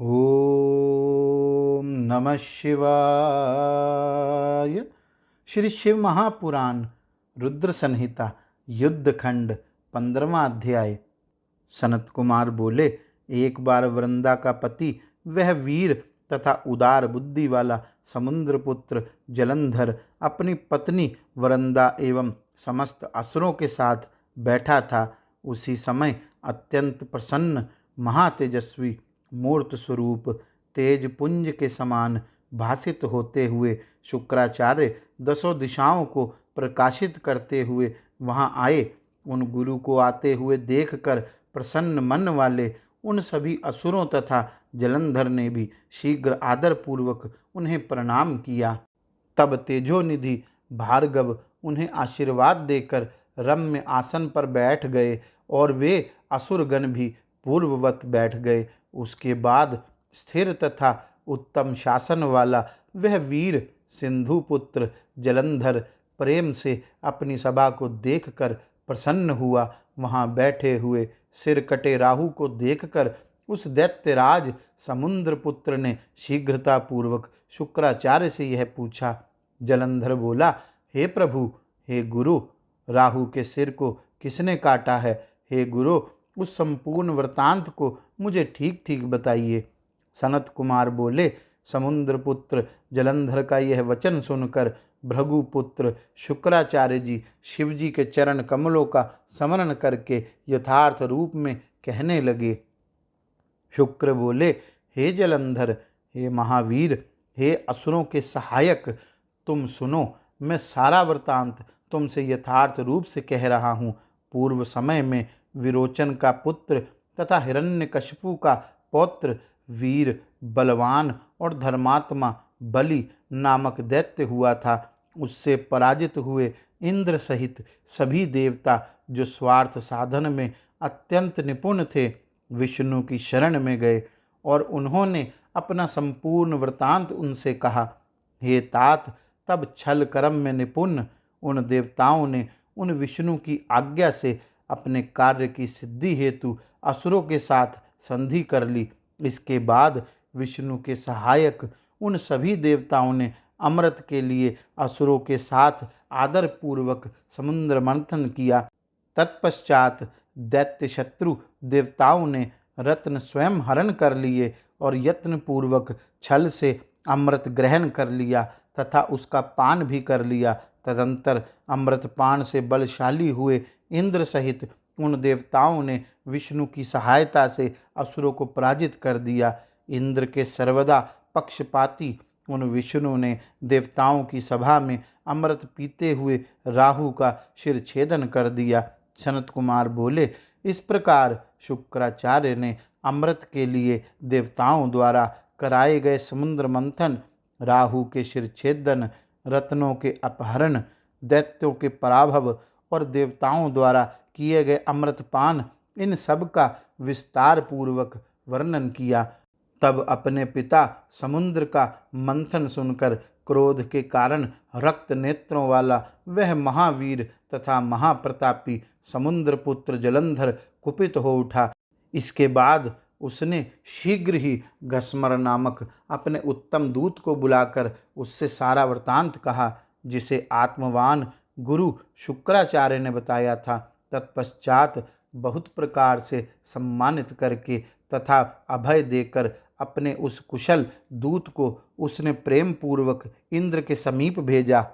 ओम नमः शिवाय। श्री शिव महापुराण रुद्र संहिता युद्धखंड 15वां अध्याय। सनत कुमार बोले, एक बार वृंदा का पति वह वीर तथा उदार बुद्धि वाला समुद्रपुत्र जलंधर अपनी पत्नी वृंदा एवं समस्त असुरों के साथ बैठा था। उसी समय अत्यंत प्रसन्न महातेजस्वी मूर्त स्वरूप तेज पुंज के समान भासित होते हुए शुक्राचार्य दसों दिशाओं को प्रकाशित करते हुए वहां आए। उन गुरु को आते हुए देखकर प्रसन्न मन वाले उन सभी असुरों तथा जलंधर ने भी शीघ्र आदरपूर्वक उन्हें प्रणाम किया। तब तेजोनिधि भार्गव उन्हें आशीर्वाद देकर रम्य आसन पर बैठ गए और वे असुरगण भी पूर्ववत बैठ गए। उसके बाद स्थिर तथा उत्तम शासन वाला वह वीर सिंधुपुत्र जलंधर प्रेम से अपनी सभा को देखकर प्रसन्न हुआ। वहां बैठे हुए सिर कटे राहु को देखकर उस दैत्यराज समुद्रपुत्र ने शीघ्रतापूर्वक शुक्राचार्य से यह पूछा। जलंधर बोला, हे प्रभु, हे गुरु, राहु के सिर को किसने काटा है? हे गुरु, उस संपूर्ण वृतांत को मुझे ठीक ठीक बताइए। सनत कुमार बोले, समुद्रपुत्र जलंधर का यह वचन सुनकर भृगुपुत्र शुक्राचार्य जी शिवजी के चरण कमलों का स्मरण करके यथार्थ रूप में कहने लगे। शुक्र बोले, हे जलंधर, हे महावीर, हे असुरों के सहायक, तुम सुनो, मैं सारा वृतांत तुमसे यथार्थ रूप से कह रहा हूँ। पूर्व समय में विरोचन का पुत्र तथा हिरण्यकशिपु का पौत्र वीर बलवान और धर्मात्मा बलि नामक दैत्य हुआ था। उससे पराजित हुए इंद्र सहित सभी देवता जो स्वार्थ साधन में अत्यंत निपुण थे, विष्णु की शरण में गए और उन्होंने अपना संपूर्ण वृतांत उनसे कहा। हे तात, तब छल कर्म में निपुण उन देवताओं ने उन विष्णु की आज्ञा से अपने कार्य की सिद्धि हेतु असुरों के साथ संधि कर ली। इसके बाद विष्णु के सहायक उन सभी देवताओं ने अमृत के लिए असुरों के साथ आदरपूर्वक समुद्र मंथन किया। तत्पश्चात दैत्य शत्रु देवताओं ने रत्न स्वयं हरण कर लिए और यत्नपूर्वक छल से अमृत ग्रहण कर लिया तथा उसका पान भी कर लिया। तदंतर अमृत पान से बलशाली हुए इंद्र सहित उन देवताओं ने विष्णु की सहायता से असुरों को पराजित कर दिया। इंद्र के सर्वदा पक्षपाती उन विष्णु ने देवताओं की सभा में अमृत पीते हुए राहु का शिर छेदन कर दिया। सनत कुमार बोले, इस प्रकार शुक्राचार्य ने अमृत के लिए देवताओं द्वारा कराए गए समुद्र मंथन, राहु के शिर छेदन, रत्नों के अपहरण, दैत्यों के पराभव और देवताओं द्वारा किए गए अमृतपान, इन सब का विस्तार पूर्वक वर्णन किया। तब अपने पिता समुद्र का मंथन सुनकर क्रोध के कारण रक्त नेत्रों वाला वह महावीर तथा महाप्रतापी समुद्रपुत्र जलंधर कुपित हो उठा। इसके बाद उसने शीघ्र ही घस्मर नामक अपने उत्तम दूत को बुलाकर उससे सारा वृतांत कहा, जिसे आत्मवान गुरु शुक्राचार्य ने बताया था। तत्पश्चात बहुत प्रकार से सम्मानित करके तथा अभय देकर अपने उस कुशल दूत को उसने प्रेम पूर्वक इंद्र के समीप भेजा।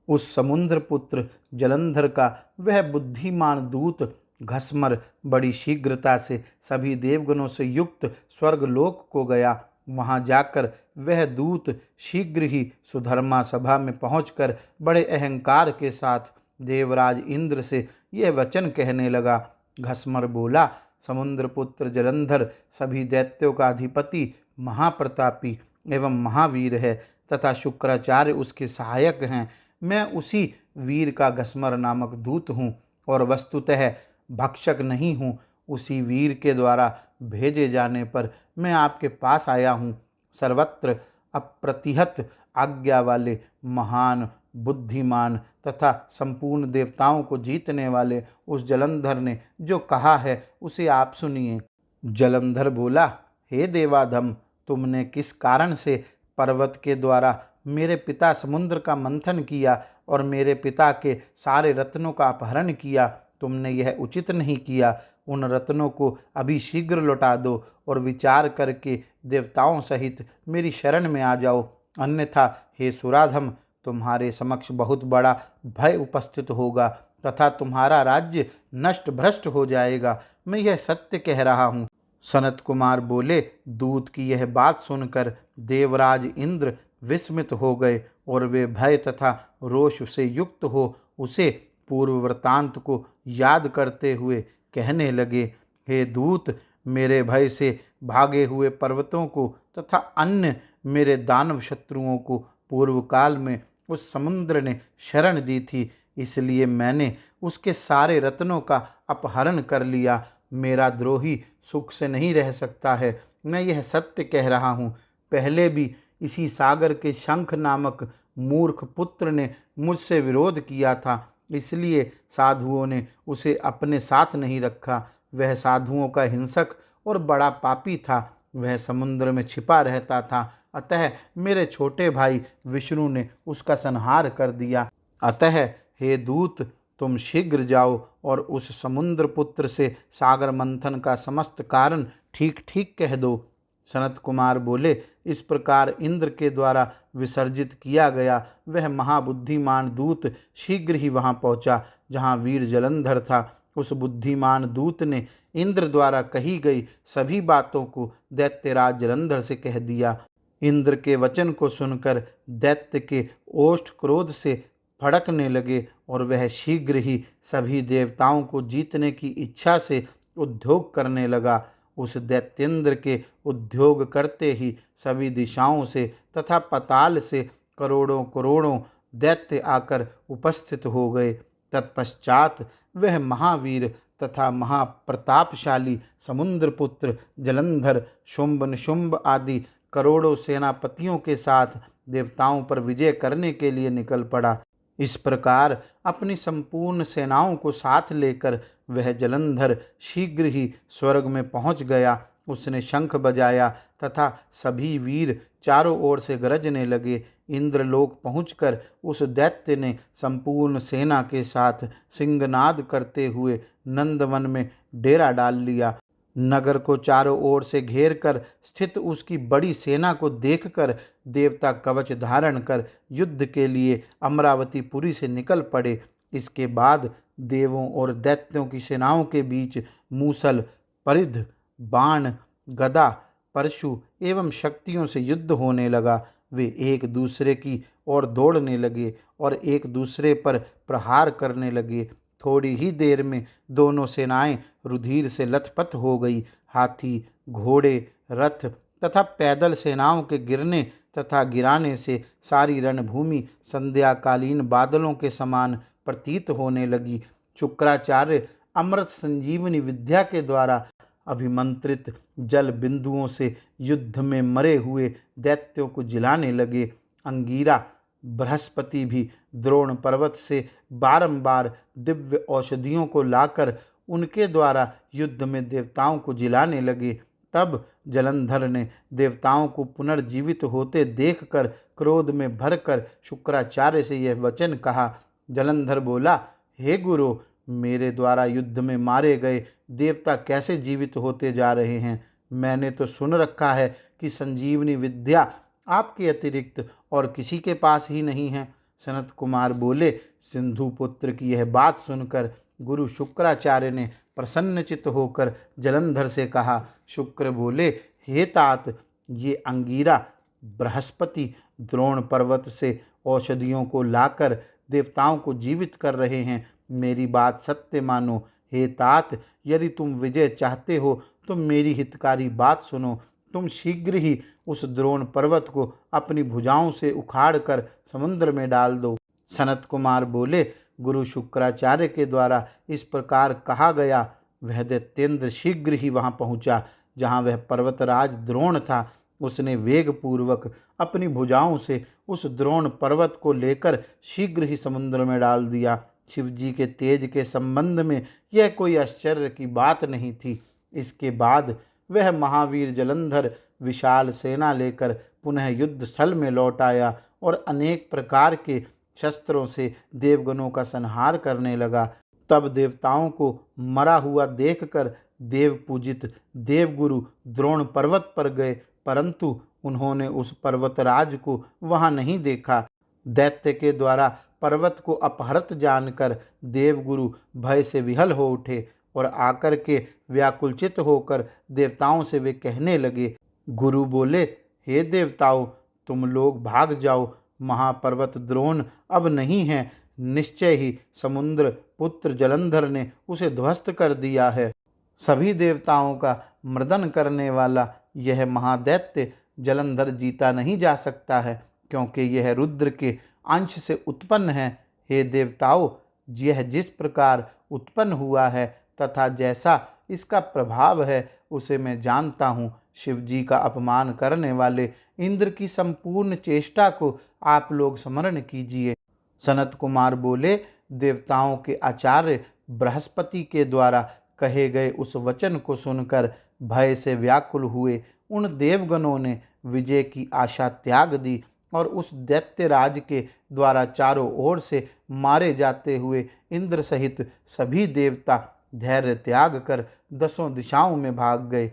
उस समुद्रपुत्र जलंधर का वह बुद्धिमान दूत घस्मर बड़ी शीघ्रता से सभी देवगणों से युक्त स्वर्गलोक को गया। वहां जाकर वह दूत शीघ्र ही सुधर्मा सभा में पहुंचकर बड़े अहंकार के साथ देवराज इंद्र से यह वचन कहने लगा। घस्मर बोला, समुद्रपुत्र जलंधर सभी दैत्यों का अधिपति, महाप्रतापी एवं महावीर है तथा शुक्राचार्य उसके सहायक हैं। मैं उसी वीर का घस्मर नामक दूत हूँ और वस्तुतः भक्षक नहीं हूँ। उसी वीर के द्वारा भेजे जाने पर मैं आपके पास आया हूँ। सर्वत्र अप्रतिहत आज्ञा वाले महान बुद्धिमान तथा संपूर्ण देवताओं को जीतने वाले उस जलंधर ने जो कहा है उसे आप सुनिए। जलंधर बोला, हे देवाधम, तुमने किस कारण से पर्वत के द्वारा मेरे पिता समुद्र का मंथन किया और मेरे पिता के सारे रत्नों का अपहरण किया? तुमने यह उचित नहीं किया। उन रत्नों को अभी शीघ्र लौटा दो और विचार करके देवताओं सहित मेरी शरण में आ जाओ, अन्यथा हे सुराधम, तुम्हारे समक्ष बहुत बड़ा भय उपस्थित होगा तथा तुम्हारा राज्य नष्ट भ्रष्ट हो जाएगा। मैं यह सत्य कह रहा हूँ। सनत कुमार बोले, दूत की यह बात सुनकर देवराज इंद्र विस्मित हो गए और वे भय तथा रोष से युक्त हो उसे पूर्व वृतांत को याद करते हुए कहने लगे, हे दूत, मेरे भय से भागे हुए पर्वतों को तथा अन्य मेरे दानव शत्रुओं को पूर्व काल में उस समुद्र ने शरण दी थी, इसलिए मैंने उसके सारे रत्नों का अपहरण कर लिया। मेरा द्रोही सुख से नहीं रह सकता है। मैं यह सत्य कह रहा हूँ। पहले भी इसी सागर के शंख नामक मूर्ख पुत्र ने मुझसे विरोध किया था, इसलिए साधुओं ने उसे अपने साथ नहीं रखा। वह साधुओं का हिंसक और बड़ा पापी था। वह समुद्र में छिपा रहता था, अतः मेरे छोटे भाई विष्णु ने उसका संहार कर दिया। अतः हे दूत, तुम शीघ्र जाओ और उस समुद्र पुत्र से सागर मंथन का समस्त कारण ठीक ठीक कह दो। सनत कुमार बोले, इस प्रकार इंद्र के द्वारा विसर्जित किया गया वह महाबुद्धिमान दूत शीघ्र ही वहां पहुंचा जहां वीर जलंधर था। उस बुद्धिमान दूत ने इंद्र द्वारा कही गई सभी बातों को दैत्यराज जलंधर से कह दिया। इंद्र के वचन को सुनकर दैत्य के ओष्ठ क्रोध से भड़कने लगे और वह शीघ्र ही सभी देवताओं को जीतने की इच्छा से उद्योग करने लगा। उस दैत्येंद्र के उद्योग करते ही सभी दिशाओं से तथा पाताल से करोड़ों करोड़ों दैत्य आकर उपस्थित हो गए। तत्पश्चात वह महावीर तथा महाप्रतापशाली समुद्रपुत्र जलंधर शुंभ निशुंभ आदि करोड़ों सेनापतियों के साथ देवताओं पर विजय करने के लिए निकल पड़ा। इस प्रकार अपनी संपूर्ण सेनाओं को साथ लेकर वह जलंधर शीघ्र ही स्वर्ग में पहुंच गया। उसने शंख बजाया तथा सभी वीर चारों ओर से गरजने लगे। इंद्रलोक पहुंचकर उस दैत्य ने संपूर्ण सेना के साथ सिंहनाद करते हुए नंदवन में डेरा डाल लिया। नगर को चारों ओर से घेर कर स्थित उसकी बड़ी सेना को देखकर देवता कवच धारण कर युद्ध के लिए अमरावतीपुरी से निकल पड़े। इसके बाद देवों और दैत्यों की सेनाओं के बीच मूसल, परिध, बाण, गदा, परशु एवं शक्तियों से युद्ध होने लगा। वे एक दूसरे की ओर दौड़ने लगे और एक दूसरे पर प्रहार करने लगे। थोड़ी ही देर में दोनों सेनाएं रुधिर से लथपथ हो गई। हाथी, घोड़े, रथ तथा पैदल सेनाओं के गिरने तथा गिराने से सारी रणभूमि संध्याकालीन बादलों के समान प्रतीत होने लगी। शुक्राचार्य अमृत संजीवनी विद्या के द्वारा अभिमंत्रित जल बिंदुओं से युद्ध में मरे हुए दैत्यों को जिलाने लगे। अंगीरा, बृहस्पति भी द्रोण पर्वत से बारंबार दिव्य औषधियों को लाकर उनके द्वारा युद्ध में देवताओं को जिलाने लगे। तब जलंधर ने देवताओं को पुनर्जीवित होते देखकर क्रोध में भरकर शुक्राचार्य से यह वचन कहा। जलंधर बोला, हे गुरु, मेरे द्वारा युद्ध में मारे गए देवता कैसे जीवित होते जा रहे हैं? मैंने तो सुन रखा है कि संजीवनी विद्या आपके अतिरिक्त और किसी के पास ही नहीं है। सनत कुमार बोले, सिंधु पुत्र की यह बात सुनकर गुरु शुक्राचार्य ने प्रसन्नचित्त होकर जलंधर से कहा। शुक्र बोले, हे तात, ये अंगीरा, बृहस्पति द्रोण पर्वत से औषधियों को लाकर देवताओं को जीवित कर रहे हैं। मेरी बात सत्य मानो। हे तात, यदि तुम विजय चाहते हो तो मेरी हितकारी बात सुनो। तुम शीघ्र ही उस द्रोण पर्वत को अपनी भुजाओं से उखाड़कर समुद्र में डाल दो। सनत कुमार बोले, गुरु शुक्राचार्य के द्वारा इस प्रकार कहा गया। वह दैत्येंद्र शीघ्र ही वहां पहुंचा जहां वह पर्वतराज द्रोण था। उसने वेगपूर्वक अपनी भुजाओं से उस द्रोण पर्वत को लेकर शीघ्र ही समुद्र में डाल दिया। शिवजी के तेज के संबंध में यह कोई आश्चर्य की बात नहीं थी। इसके बाद वह महावीर जलंधर विशाल सेना लेकर पुनः युद्ध स्थल में लौट आया और अनेक प्रकार के शस्त्रों से देवगणों का संहार करने लगा। तब देवताओं को मरा हुआ देखकर देव पूजित देवगुरु द्रोण पर्वत पर गए, परंतु उन्होंने उस पर्वतराज को वहां नहीं देखा। दैत्य के द्वारा पर्वत को अपहृत जानकर देवगुरु भय से विहल हो उठे और आकर के व्याकुलचित होकर देवताओं से वे कहने लगे। गुरु बोले, हे देवताओं, तुम लोग भाग जाओ, महापर्वत द्रोण अब नहीं है। निश्चय ही समुद्र पुत्र जलंधर ने उसे ध्वस्त कर दिया है। सभी देवताओं का मर्दन करने वाला यह महादैत्य जलंधर जीता नहीं जा सकता है, क्योंकि यह रुद्र के अंश से उत्पन्न है। हे देवताओं, यह जिस प्रकार उत्पन्न हुआ है तथा जैसा इसका प्रभाव है उसे मैं जानता हूँ। शिव जी का अपमान करने वाले इंद्र की संपूर्ण चेष्टा को आप लोग स्मरण कीजिए। सनत कुमार बोले, देवताओं के आचार्य बृहस्पति के द्वारा कहे गए उस वचन को सुनकर भय से व्याकुल हुए उन देवगणों ने विजय की आशा त्याग दी और उस दैत्यराज के द्वारा चारों ओर से मारे जाते हुए इंद्र सहित सभी देवता धैर्य त्याग कर दसों दिशाओं में भाग गए।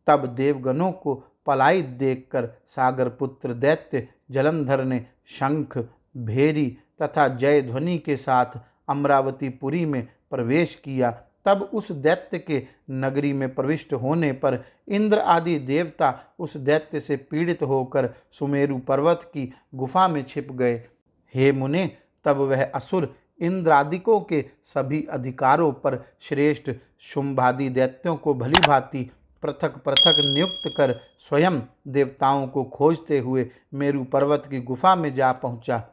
तब देवगणों को पलायित देखकर सागर पुत्र दैत्य जलंधर ने शंख, भेरी तथा जय ध्वनि के साथ अमरावतीपुरी में प्रवेश किया। तब उस दैत्य के नगरी में प्रविष्ट होने पर इंद्र आदि देवता उस दैत्य से पीड़ित होकर सुमेरु पर्वत की गुफा में छिप गए। हे मुने, तब वह असुर इंद्रादिकों के सभी अधिकारों पर श्रेष्ठ शुंभादि दैत्यों को भली भांति पृथक पृथक नियुक्त कर स्वयं देवताओं को खोजते हुए मेरु पर्वत की गुफा में जा पहुंचा।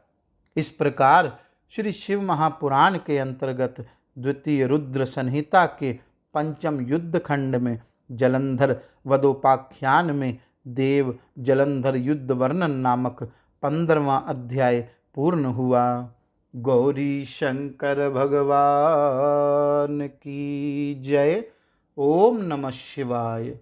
इस प्रकार श्री शिव महापुराण के अंतर्गत द्वितीय रुद्र संहिता के पंचम युद्ध खंड में जलंधर वधोपाख्यान में देव जलंधर युद्ध वर्णन नामक 15वां अध्याय पूर्ण हुआ। गौरी शंकर भगवान की जय। ओम नमः शिवाय।